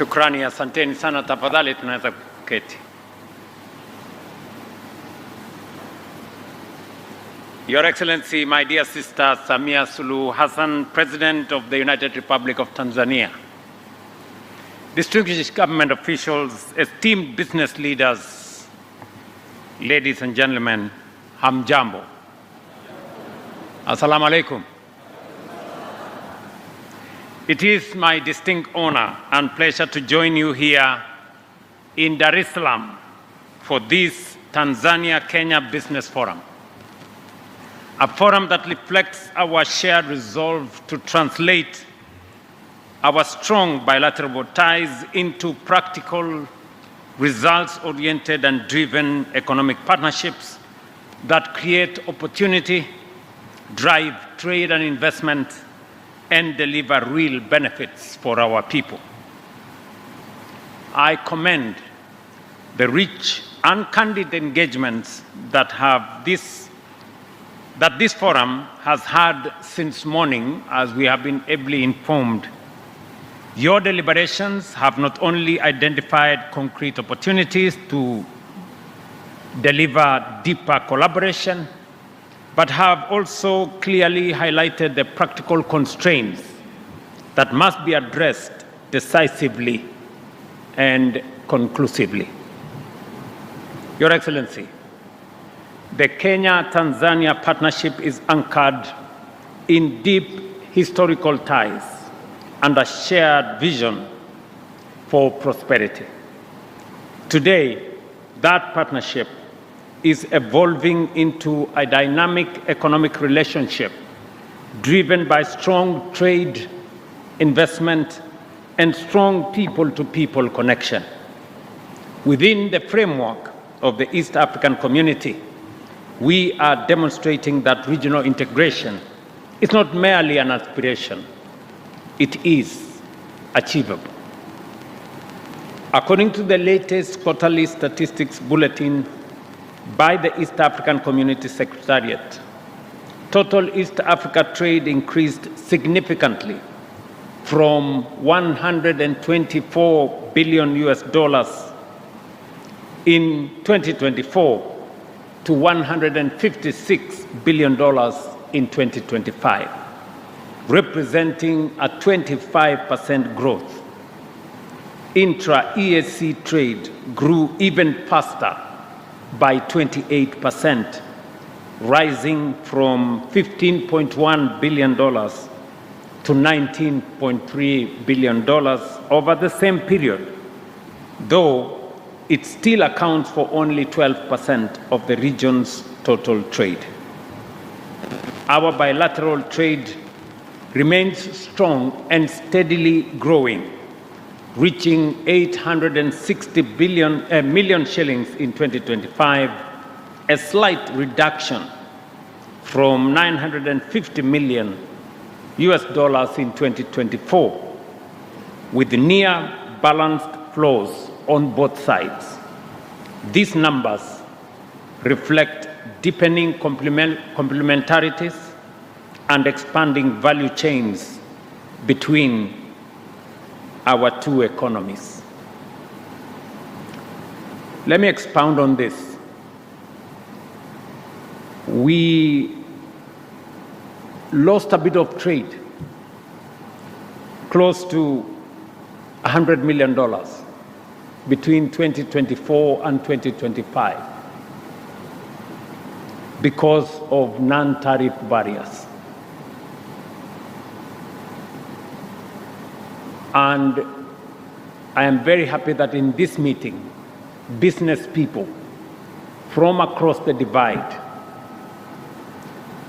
Shukrani, asanteni sana. Tafadhali tunaweza kuketi. Your Excellency, my dear sister Samia Suluhu Hassan, President of the United Republic of Tanzania, distinguished government officials, esteemed business leaders, ladies and gentlemen, hamjambo. Assalamu alaikum. It is my distinct honor and pleasure to join you here in Dar es Salaam for this Tanzania-Kenya Business Forum, a forum that reflects our shared resolve to translate our strong bilateral ties into practical, results-oriented and driven economic partnerships that create opportunity, drive trade and investment, and deliver real benefits for our people. I commend the rich and candid engagements that this forum has had since morning, as we have been ably informed. Your deliberations have not only identified concrete opportunities to deliver deeper collaboration, but have also clearly highlighted the practical constraints that must be addressed decisively and conclusively. Your Excellency, the Kenya-Tanzania partnership is anchored in deep historical ties and a shared vision for prosperity. Today, that partnership is evolving into a dynamic economic relationship driven by strong trade, investment, and strong people-to-people connection. Within the framework of the East African community, we are demonstrating that regional integration is not merely an aspiration, it is achievable. According to the latest quarterly statistics bulletin by the East African Community Secretariat, total East Africa trade increased significantly from $124 billion in 2024 to $156 billion in 2025, representing a 25% growth. Intra-EAC trade grew even faster by 28%, rising from $15.1 billion to $19.3 billion over the same period, though it still accounts for only 12% of the region's total trade. Our bilateral trade remains strong and steadily growing, reaching 860 million shillings in 2025, a slight reduction from $950 million in 2024, with near balanced flows on both sides. These numbers reflect deepening complementarities and expanding value chains between our two economies. Let me expound on this. We lost a bit of trade, close to $100 million between 2024 and 2025 because of non-tariff barriers. And I am very happy that in this meeting, business people from across the divide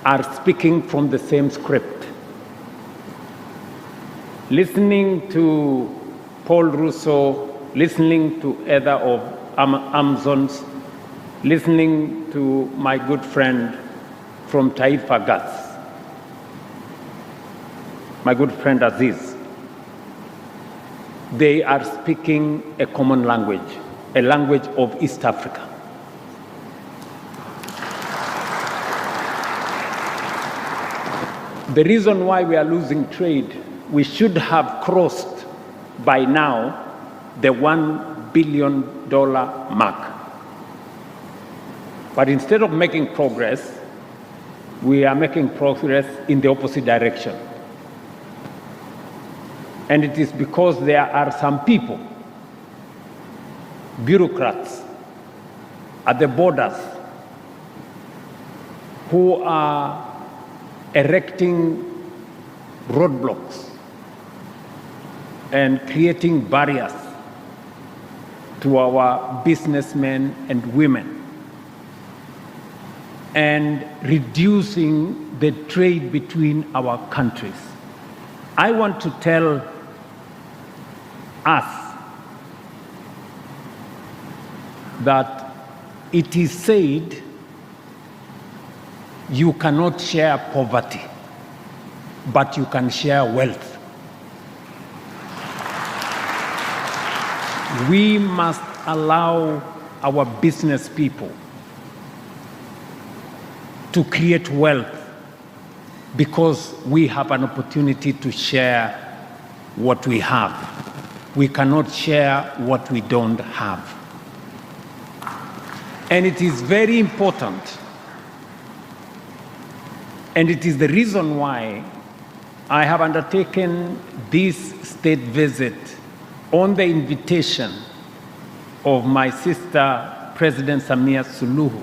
are speaking from the same script. Listening to Paul Ruto, listening to Heather of Amazons, listening to my good friend from Taifa Gas, my good friend Aziz, they are speaking a common language, a language of East Africa. The reason why we are losing trade, we should have crossed by now the $1 billion mark. But instead of making progress, we are making progress in the opposite direction. And it is because there are some people, bureaucrats at the borders, who are erecting roadblocks and creating barriers to our businessmen and women, and reducing the trade between our countries. I want to tell us that it is said you cannot share poverty, but you can share wealth. We must allow our business people to create wealth because we have an opportunity to share what we have. We cannot share what we don't have. And it is very important, and it is the reason why I have undertaken this state visit on the invitation of my sister, President Samia Suluhu.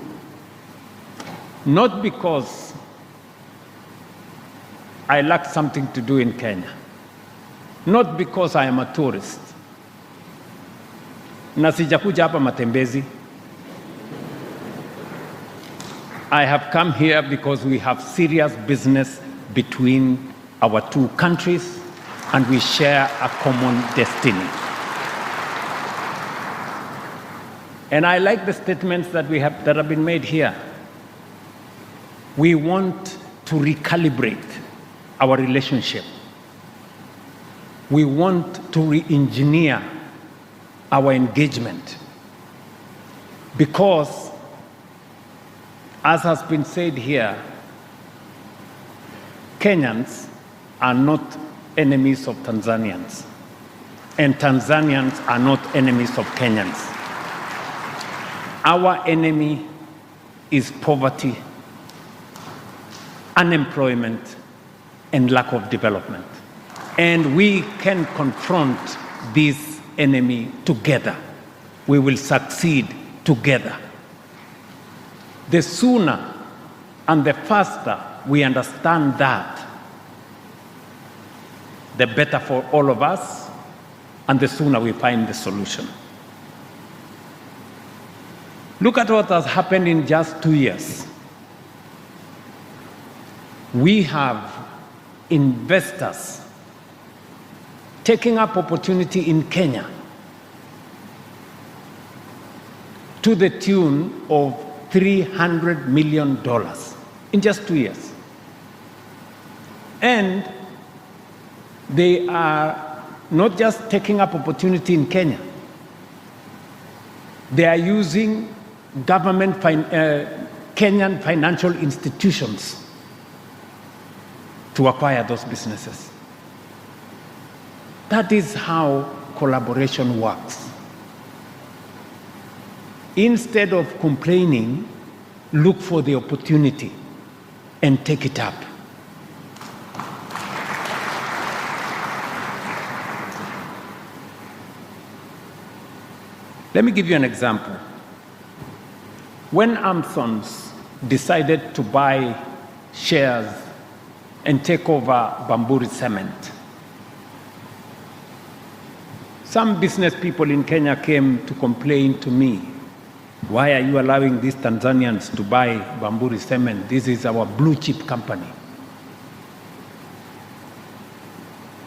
Not because I lack something to do in Kenya, not because I am a tourist. Na sijakuja hapa matembezi. I have come here because we have serious business between our two countries and we share a common destiny. And I like the statements that have been made here. We want to recalibrate our relationship. We want to re-engineer our engagement because, as has been said here, Kenyans are not enemies of Tanzanians, and Tanzanians are not enemies of Kenyans. Our enemy is poverty, unemployment, and lack of development. And we can confront this enemy together. We will succeed together. The sooner and the faster we understand that, the better for all of us, and the sooner we find the solution. Look at what has happened in just 2 years. We have investors taking up opportunity in Kenya to the tune of $300 million in just 2 years. And they are not just taking up opportunity in Kenya. They are using Kenyan financial institutions to acquire those businesses. That is how collaboration works. Instead of complaining, look for the opportunity and take it up. Let me give you an example. When Amsons decided to buy shares and take over Bamburi Cement, some business people in Kenya came to complain to me, why are you allowing these Tanzanians to buy Bamburi Cement? This is our blue chip company.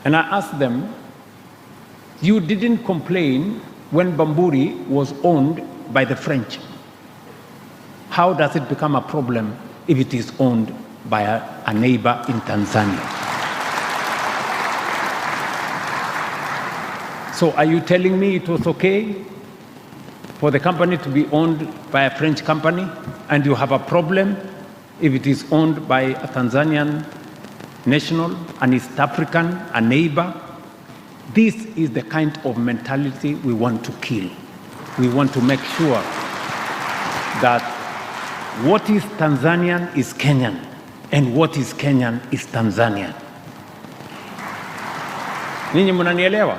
And I asked them, you didn't complain when Bamburi was owned by the French. How does it become a problem if it is owned by a neighbor in Tanzania? So are you telling me it was okay for the company to be owned by a French company, and you have a problem if it is owned by a Tanzanian national, an East African, a neighbor? This is the kind of mentality we want to kill. We want to make sure that what is Tanzanian is Kenyan, and what is Kenyan is Tanzanian. Ninyi mnanielewa?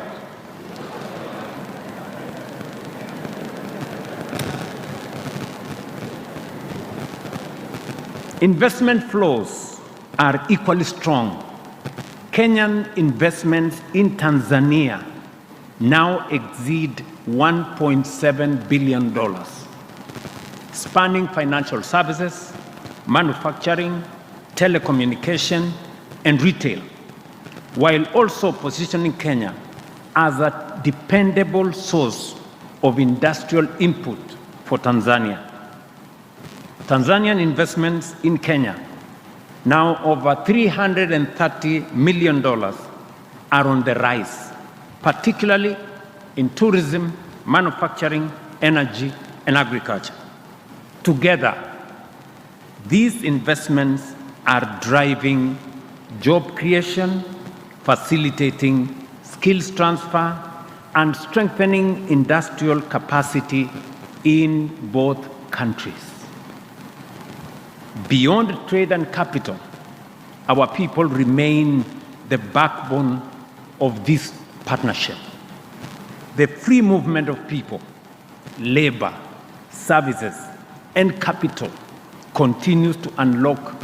Investment flows are equally strong. Kenyan investments in Tanzania now exceed $1.7 billion, spanning financial services, manufacturing, telecommunication, and retail, while also positioning Kenya as a dependable source of industrial input for Tanzania. Tanzanian investments in Kenya, now over $330 million, are on the rise, particularly in tourism, manufacturing, energy, and agriculture. Together, these investments are driving job creation, facilitating skills transfer, and strengthening industrial capacity in both countries. Beyond trade and capital, our people remain the backbone of this partnership. The free movement of people, labor, services, and capital continues to unlock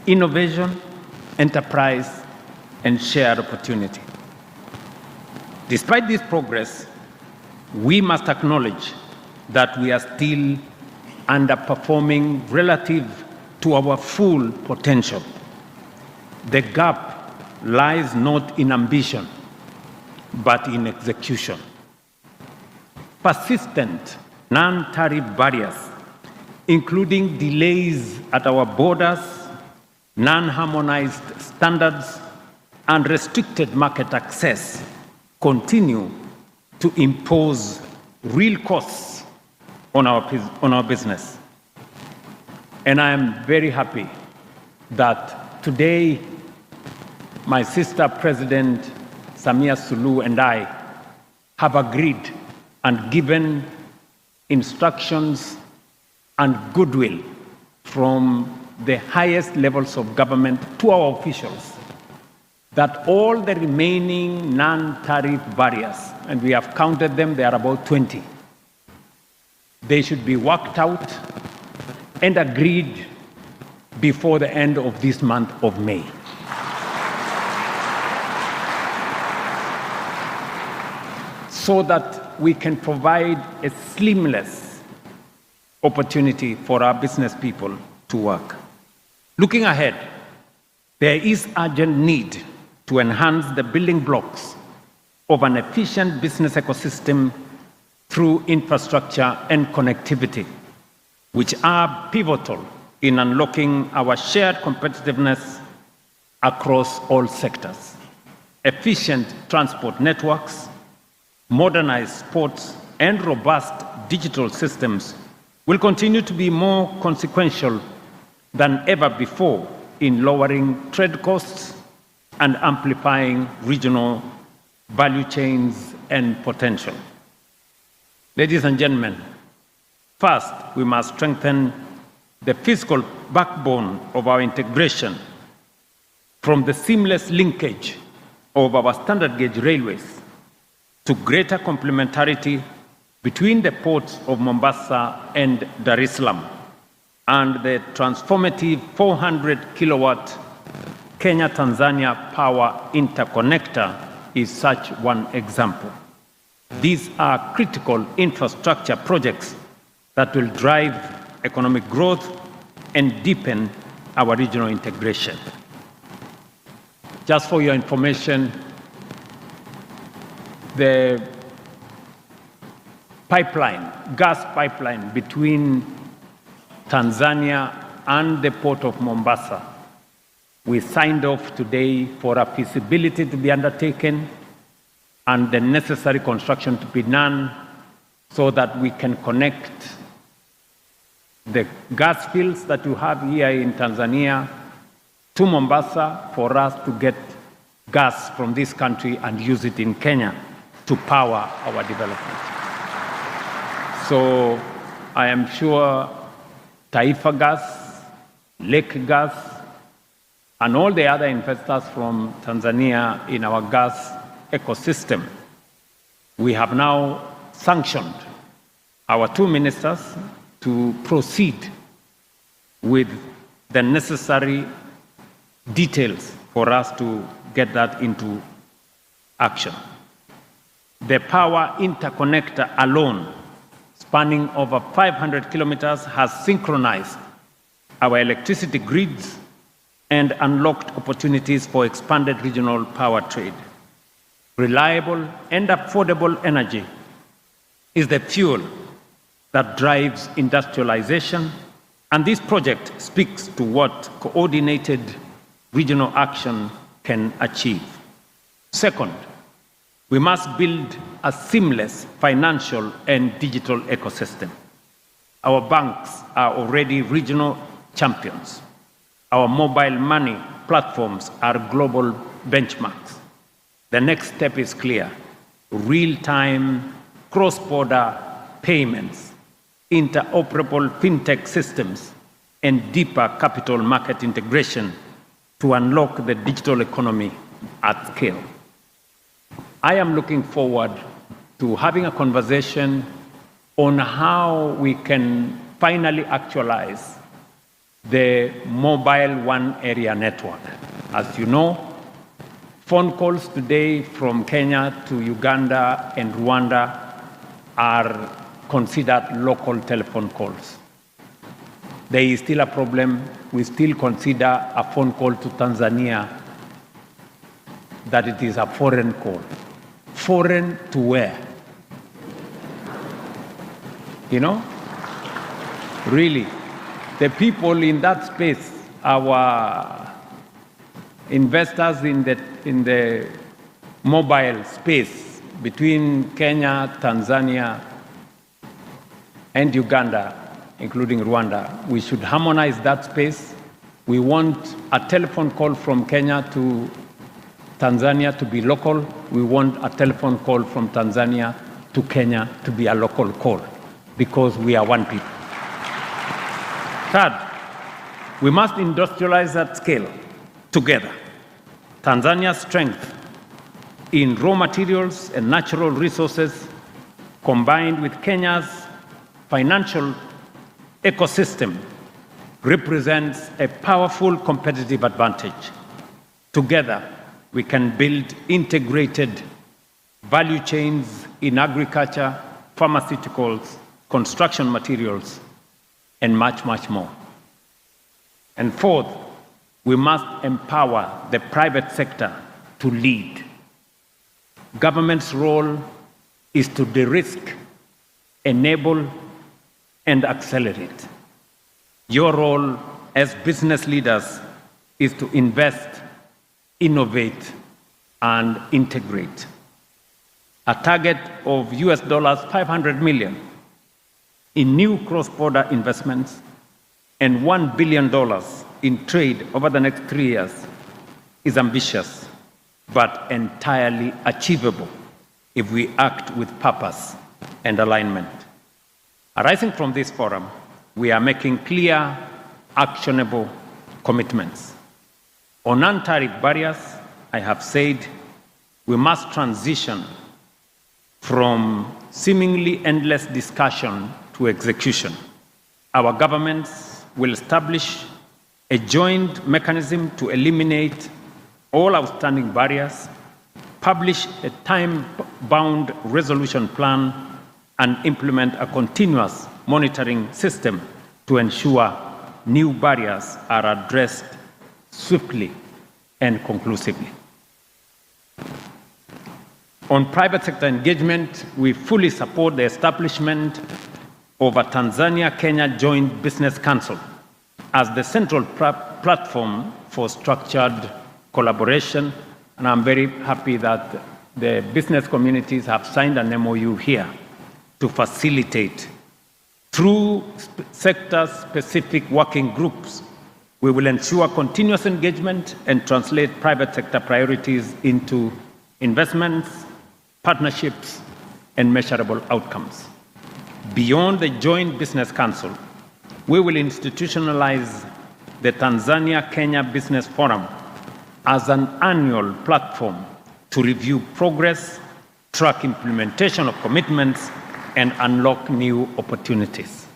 innovation, enterprise, and shared opportunity. Despite this progress, we must acknowledge that we are still underperforming relative to our full potential. The gap lies not in ambition, but in execution. Persistent non-tariff barriers, including delays at our borders, non-harmonized standards, and restricted market access, continue to impose real costs on our business. And I am very happy that today my sister President Samia Suluhu and I have agreed and given instructions and goodwill from the highest levels of government to our officials that all the remaining non-tariff barriers, and we have counted them, they are about 20, they should be worked out and agreed before the end of this month of May. So that we can provide a seamless opportunity for our business people to work. Looking ahead, there is urgent need to enhance the building blocks of an efficient business ecosystem through infrastructure and connectivity, which are pivotal in unlocking our shared competitiveness across all sectors. Efficient transport networks, modernized ports, and robust digital systems will continue to be more consequential than ever before in lowering trade costs and amplifying regional value chains and potential. Ladies and gentlemen, first, we must strengthen the physical backbone of our integration from the seamless linkage of our standard gauge railways to greater complementarity between the ports of Mombasa and Dar es Salaam, and the transformative 400-kilowatt Kenya-Tanzania power interconnector is such one example. These are critical infrastructure projects that will drive economic growth and deepen our regional integration. Just for your information, the gas pipeline between Tanzania and the port of Mombasa, we signed off today for a feasibility to be undertaken and the necessary construction to be done so that we can connect the gas fields that you have here in Tanzania to Mombasa for us to get gas from this country and use it in Kenya to power our development. So I am sure Taifa Gas, Lake Gas, and all the other investors from Tanzania in our gas ecosystem, we have now sanctioned our two ministers to proceed with the necessary details for us to get that into action. The power interconnector alone, spanning over 500 kilometers, has synchronized our electricity grids and unlocked opportunities for expanded regional power trade. Reliable and affordable energy is the fuel that drives industrialization, and this project speaks to what coordinated regional action can achieve. Second, we must build a seamless financial and digital ecosystem. Our banks are already regional champions. Our mobile money platforms are global benchmarks. The next step is clear: real-time, cross-border payments, interoperable fintech systems, and deeper capital market integration to unlock the digital economy at scale. I am looking forward to having a conversation on how we can finally actualize the mobile one area network. As you know, phone calls today from Kenya to Uganda and Rwanda are considered local telephone calls. There is still a problem. We still consider a phone call to Tanzania that it is a foreign call. Foreign to where? You know? Really, the people in that space, our investors in the mobile space between Kenya, Tanzania, and Uganda, including Rwanda, we should harmonize that space. We want a telephone call from Kenya to Tanzania to be local. We want a telephone call from Tanzania to Kenya to be a local call, because we are one people. Third, we must industrialize at scale together. Tanzania's strength in raw materials and natural resources, combined with Kenya's financial ecosystem, represents a powerful competitive advantage. Together, we can build integrated value chains in agriculture, pharmaceuticals, construction materials, and much, much more. And fourth, we must empower the private sector to lead. Government's role is to de-risk, enable, and accelerate. Your role as business leaders is to invest, innovate, and integrate. A target of US $500 million in new cross-border investments and $1 billion in trade over the next 3 years is ambitious, but entirely achievable if we act with purpose and alignment. Arising from this forum, we are making clear, actionable commitments. On non-tariff barriers, I have said we must transition from seemingly endless discussion to execution. Our governments will establish a joint mechanism to eliminate all outstanding barriers, publish a time-bound resolution plan, and implement a continuous monitoring system to ensure new barriers are addressed swiftly and conclusively. On private sector engagement, we fully support the establishment of a Tanzania-Kenya Joint Business Council as the central platform for structured collaboration, and I'm very happy that the business communities have signed an MOU here to facilitate, through sector-specific working groups, We will ensure continuous engagement and translate private sector priorities into investments, partnerships, and measurable outcomes. Beyond the Joint Business Council, we will institutionalize the Tanzania-Kenya Business Forum as an annual platform to review progress, track implementation of commitments, and unlock new opportunities.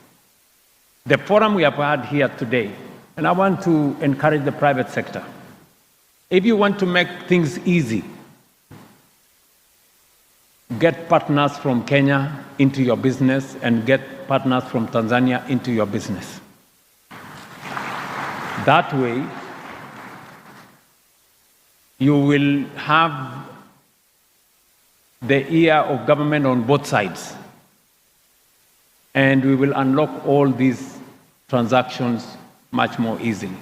The forum we have had here today, and I want to encourage the private sector. If you want to make things easy, get partners from Kenya into your business and get partners from Tanzania into your business. That way, you will have the ear of government on both sides, and we will unlock all these transactions much more easily.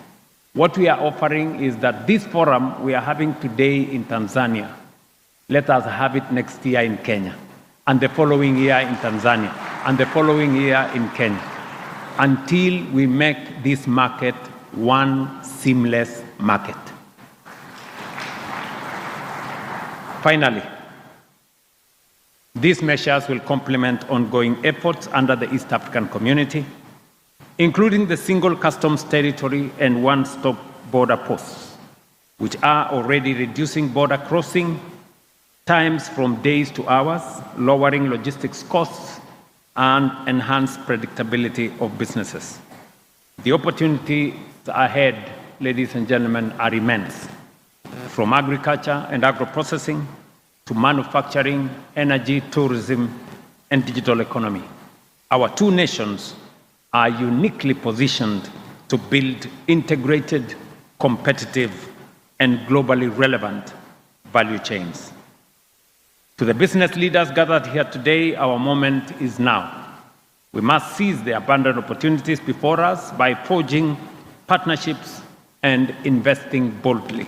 What we are offering is that this forum we are having today in Tanzania, let us have it next year in Kenya, and the following year in Tanzania, and the following year in Kenya, until we make this market one seamless market. Finally, these measures will complement ongoing efforts under the East African Community, including the single customs territory and one-stop border posts, which are already reducing border crossing times from days to hours, lowering logistics costs, and enhance predictability of businesses. The opportunities ahead, ladies and gentlemen, are immense, from agriculture and agro-processing to manufacturing, energy, tourism, and digital economy. Our two nations are uniquely positioned to build integrated, competitive, and globally relevant value chains. To the business leaders gathered here today, our moment is now. We must seize the abundant opportunities before us by forging partnerships and investing boldly.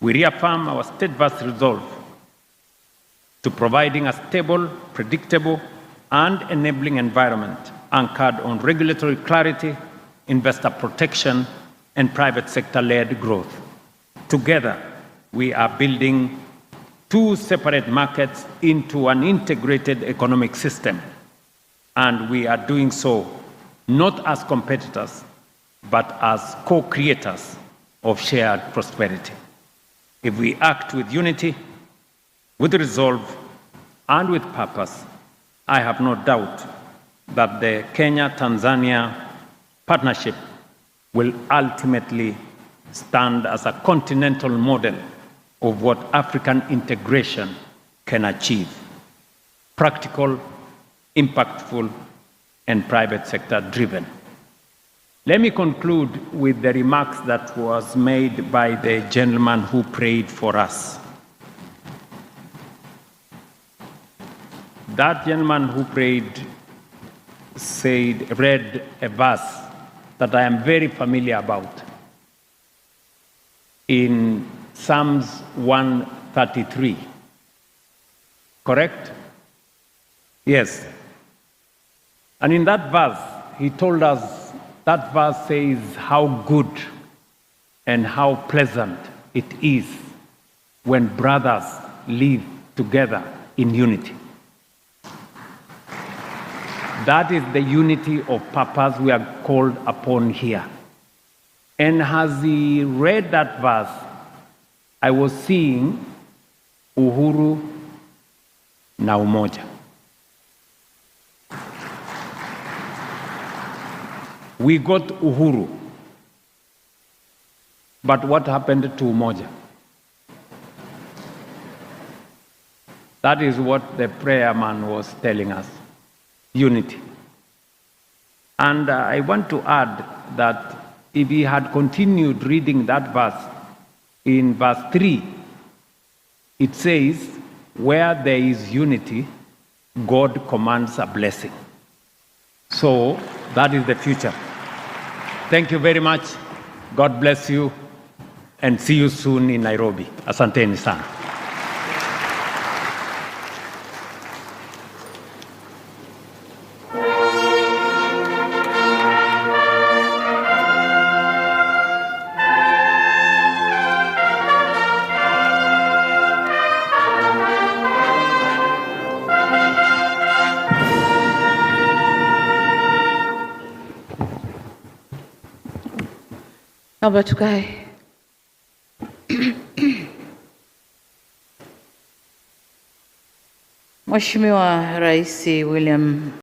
We reaffirm our steadfast resolve to providing a stable, predictable, and enabling environment anchored on regulatory clarity, investor protection, and private sector-led growth. Together, we are building two separate markets into an integrated economic system, and we are doing so not as competitors, but as co-creators of shared prosperity. If we act with unity, with resolve, and with purpose, I have no doubt that the Kenya-Tanzania partnership will ultimately stand as a continental model of what African integration can achieve: practical, impactful, and private sector driven. Let me conclude with the remarks that was made by the gentleman who prayed for us. That gentleman who prayed read a verse that I am very familiar about in Psalms 133. Correct? Yes. And in that verse, he told us, that verse says how good and how pleasant it is when brothers live together in unity. That is the unity of purpose we are called upon here. And as he read that verse, I was seeing uhuru na umoja. We got uhuru, but what happened to umoja? That is what the prayer man was telling us. Unity. And I want to add that if he had continued reading that verse, in verse 3, it says, where there is unity, God commands a blessing. So that is the future. Thank you very much. God bless you, and see you soon in Nairobi. Asanteni sana. Naomba tukae. Mheshimiwa Rais William